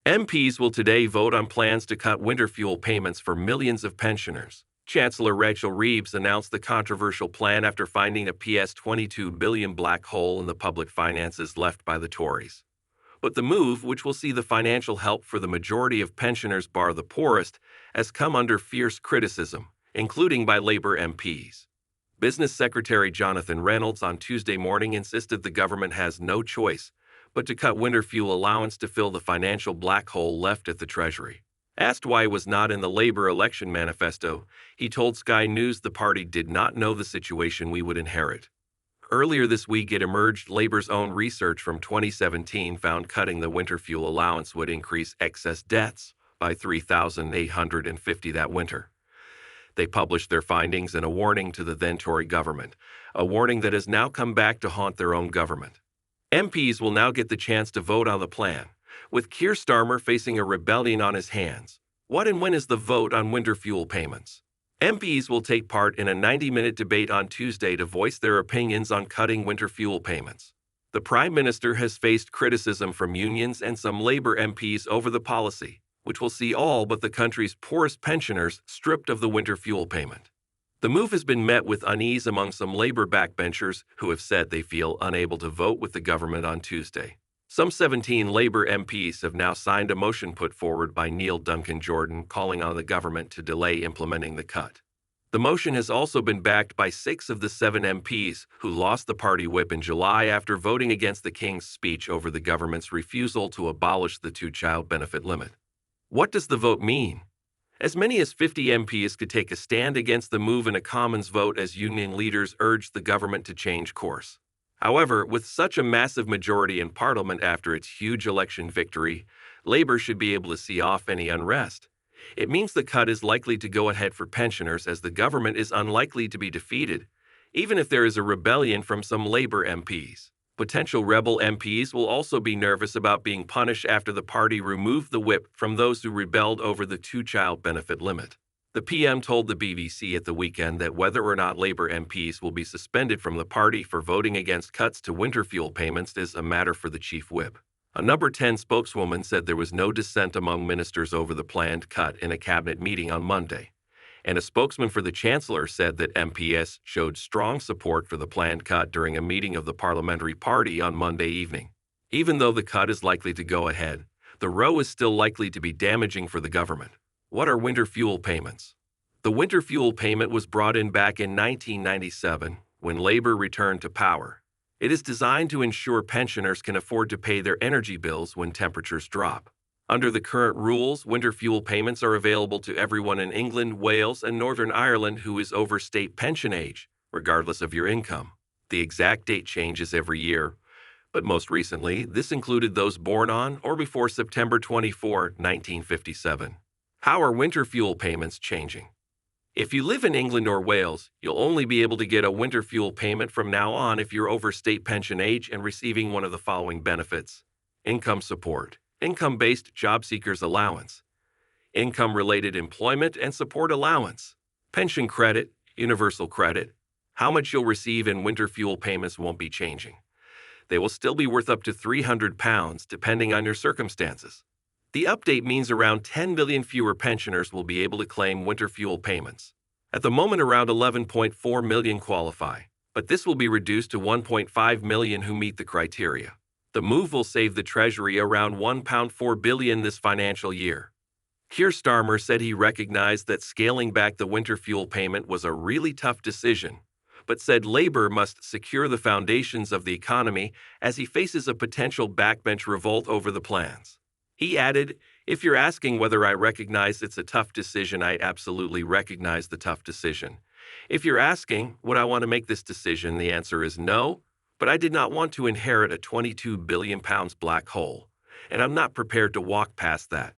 MPs will today vote on plans to cut winter fuel payments for millions of pensioners. Chancellor Rachel Reeves announced the controversial plan after finding a $22 billion black hole in the public finances left by the Tories. But the move, which will see the financial help for the majority of pensioners bar the poorest, has come under fierce criticism, including by Labour MPs. Business Secretary Jonathan Reynolds on Tuesday morning insisted the government has no choice but to cut winter fuel allowance to fill the financial black hole left at the Treasury. Asked why it was not in the Labour election manifesto, he told Sky News the party did not know the situation we would inherit. Earlier this week, it emerged Labour's own research from 2017 found cutting the winter fuel allowance would increase excess deaths by 3,850 that winter. They published their findings in a warning to the then-Tory government, a warning that has now come back to haunt their own government. MPs will now get the chance to vote on the plan, with Keir Starmer facing a rebellion on his hands. What and when is the vote on winter fuel payments? MPs will take part in a 90-minute debate on Tuesday to voice their opinions on cutting winter fuel payments. The Prime Minister has faced criticism from unions and some Labour MPs over the policy, which will see all but the country's poorest pensioners stripped of the winter fuel payment. The move has been met with unease among some Labour backbenchers who have said they feel unable to vote with the government on Tuesday. Some 17 Labour MPs have now signed a motion put forward by Neil Duncan Jordan calling on the government to delay implementing the cut. The motion has also been backed by 6 of the 7 MPs who lost the party whip in July after voting against the King's speech over the government's refusal to abolish the 2-child benefit limit. What does the vote mean? As many as 50 MPs could take a stand against the move in a Commons vote as union leaders urged the government to change course. However, with such a massive majority in Parliament after its huge election victory, Labour should be able to see off any unrest. It means the cut is likely to go ahead for pensioners as the government is unlikely to be defeated, even if there is a rebellion from some Labour MPs. Potential rebel MPs will also be nervous about being punished after the party removed the whip from those who rebelled over the 2-child benefit limit. The PM told the BBC at the weekend that whether or not Labour MPs will be suspended from the party for voting against cuts to winter fuel payments is a matter for the chief whip. A Number 10 spokeswoman said there was no dissent among ministers over the planned cut in a cabinet meeting on Monday. And a spokesman for the Chancellor said that MPs showed strong support for the planned cut during a meeting of the parliamentary party on Monday evening. Even though the cut is likely to go ahead, the row is still likely to be damaging for the government. What are winter fuel payments? The winter fuel payment was brought in back in 1997 when Labour returned to power. It is designed to ensure pensioners can afford to pay their energy bills when temperatures drop. Under the current rules, winter fuel payments are available to everyone in England, Wales, and Northern Ireland who is over state pension age, regardless of your income. The exact date changes every year, but most recently, this included those born on or before September 24, 1957. How are winter fuel payments changing? If you live in England or Wales, you'll only be able to get a winter fuel payment from now on if you're over state pension age and receiving one of the following benefits: income support, income-based job seekers allowance, income-related employment and support allowance, pension credit, universal credit. How much you'll receive in winter fuel payments won't be changing. They will still be worth up to £300 depending on your circumstances. The update means around 10 million fewer pensioners will be able to claim winter fuel payments. At the moment, around 11.4 million qualify, but this will be reduced to 1.5 million who meet the criteria. The move will save the Treasury around £1.4 billion this financial year. Keir Starmer said he recognized that scaling back the winter fuel payment was a really tough decision, but said Labour must secure the foundations of the economy as he faces a potential backbench revolt over the plans. He added, "If you're asking whether I recognize it's a tough decision, I absolutely recognize the tough decision. If you're asking, would I want to make this decision, the answer is no. But I did not want to inherit a £22 billion black hole, and I'm not prepared to walk past that."